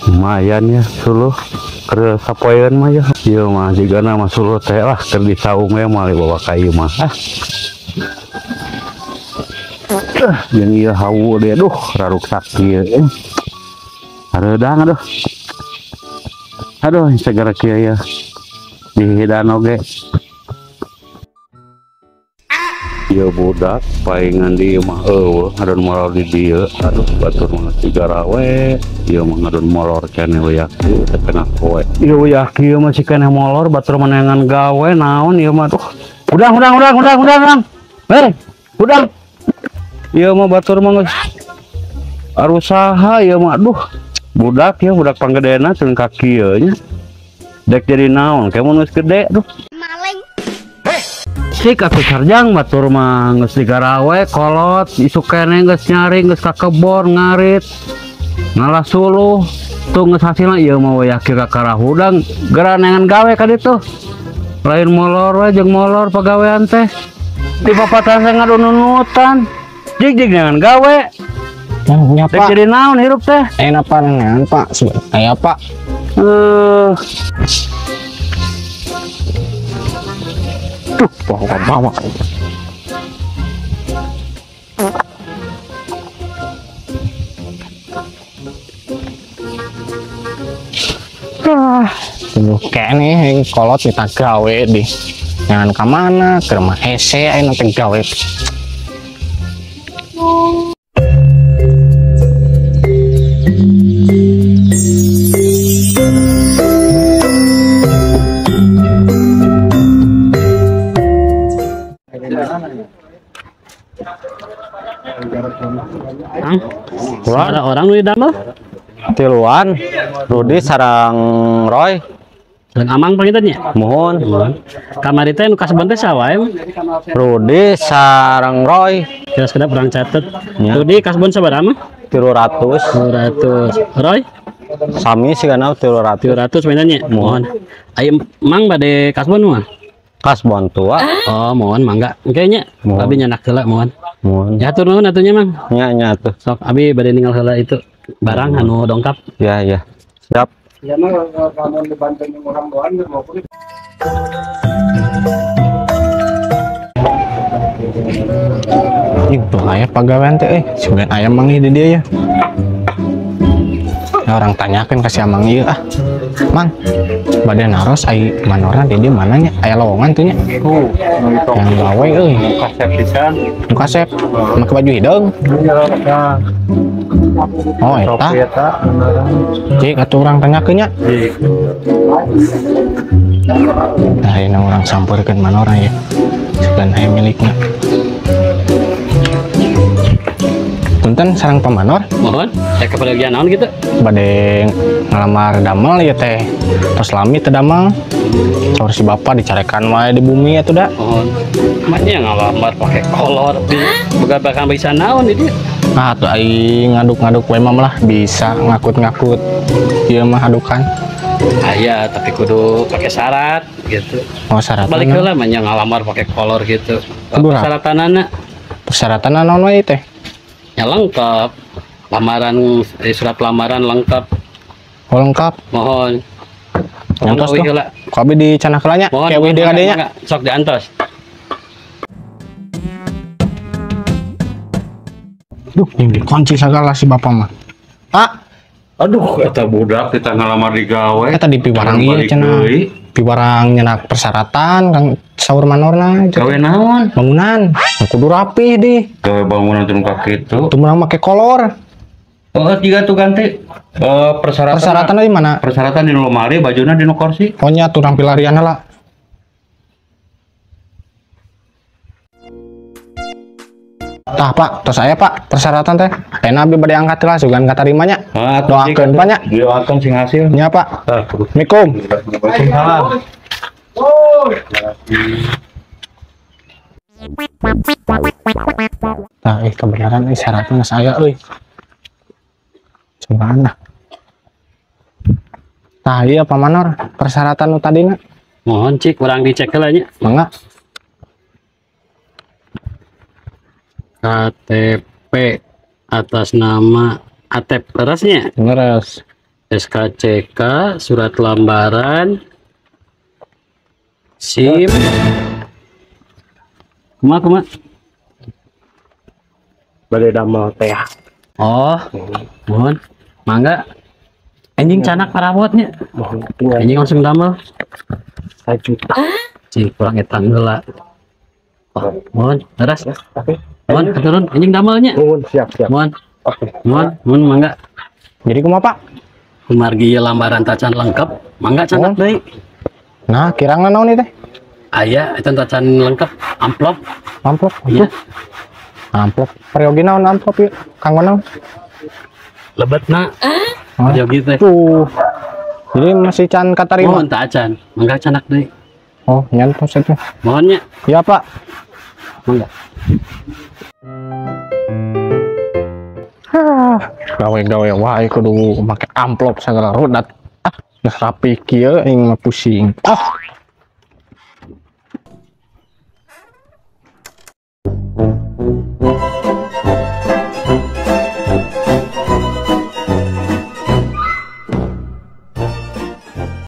lumayan ya suluh keur sapoeun mah ya ieu mah jigana mah suluh teh lah keur di saung we mah bawa kayu mah yang ieu hawu deh aduh raruk sakit hareudang aduh segera kieu ya di danau ge ieu budak paingan di mah eueuh ngadon molor di dieu aduh batur mah sigara we ieu mah ngadon molor keneh we yakin teu kena kowe ieu yakin masih keneh molor batur menengan gawe naon ieu mah tuh udang udang ieu mah batur mah geus arusaha ieu mah aduh budak ya budak panggedena jeung ka kieu nya dek jadi naon kamu geus gede duh sik atuh sarjang batur mah geus digarawe kolot isuk keneh geus nyari geus ka kebon ngarit ngalah suluh tuh geus hasilna ieu mah we yakin ka karahudang geura nengan gawe ka ditu lain molor we jeung molor pagawean teh di papatan teh ngadununutan jig nengan gawe nya dek jadi naon hirup teh enak apa nengan Pak aya Pak bawa kene kolot kita gawe di jangan kemana ke rumah hese ayo nanti gawe ada orang di damel tiluan Rudi sarang Roy dan amang pangitanya mohon kamar itu nu kaseban teh sawae Rudi sarang Roy kira sekedap orang catet ya. Rudi kasbon sabaraha mah 300 Roy sami sih kana 300 mainannya mohon ayo mang bade kasbon mah kasbon tua oh mohon mangga kayaknya abi nyanak heula mohon mohon ya atur nuhun atunya mang nya tuh sok abi bade ninggal heula itu barang anu dongkap ya siap ya mah kamu dibantu orang doan maupun itu aya pagawean teh sebenarnya ayam mangi di dia ya orang tanyakan kasih amang ieu mang badan naros ai manora di dia mananya aya lowongan tuh nya yang gawe euy kasep pisan kasep make baju hidung oh eta cik atuh urang tanyakeun nya tah ayeuna urang sampeurkeun manora ya segan aya milikna punten sareng pamanor mohon kebahagiaan naon gitu bade ngalamar damel ya teh tos lami teh damel saur si bapak dicarekan wae di bumi atuh da mohon maknya ngalamar pakai kolor di begabakan bisa naon di dia tuh aing ngaduk-ngaduk wae mah lah bisa ngakut-ngakut ieu mah adukan aya tapi kudu pakai syarat gitu oh syarat balik heula mah nya ngalamar pakai kolor gitu persyaratanana naon wae teh ya lengkap lamaran surat lamaran lengkap oh lengkap mohon nyantos tuh kabe di canak heula nya kayak wih dekadenya sok diantos duh ini dikunci segala si bapak mah aduh eta budak kita ngalamar di gawe eta di piwarang ieu cenah piwarang nyenak persyaratan kang saur manorna gawe naon bangunan kudu rapih di gawe bangunan teu ka kitu tuh menang make kolor tiga tuh ganti persyaratan di mana persyaratan di lemari bajuna di kursi pokoknya turang pilarian lah tah pak tos saya pak persyaratan teh enak abi bade angkat lah sugan katarimanya doakeun pak nya doakeun sing hasil nya pak assalamualaikum waalaikumsalam tah kebenaran syaratnya saya Subhanallah. Tah iya Pak Manor, persyaratan nu tadina. Mohon cik kurang dicek heula nya. Mangga. KTP atas nama Atep Lerasnya. Ngeres. SKCK, surat lambaran, SIM. Kuma. Bade damel teh. Oh, mohon. Mangga. Anjing canak parawatnya. Anjing langsung damel. 1 juta. Cing kurang etang heula. Oh, mohon, leras. Oke. Mohon turun anjing damelnya. Nuhun, siap. Mohon. Oke. Mohon mangga. Jadi kumaha Pak? Kumargi lambaran tacan lengkap. Mangga canak deui. Nah, kirang naon teh? Aya eta tacan lengkap amplop. Amplop. Iya. Amplop. Periogi naon amplop yuk? Kanggo naon? Lebetna. Hah? Ya gitu. Tuh. Jadi masih can katarima. Mohon tacan. Mangga canak deui. Oh, nyantos itu. Mohonnya. Iya, Pak. Mangga. Gawe-gawe wae kudu make amplop segala rodat. Ah, geus rapi kieu aing mah pusing. Ah.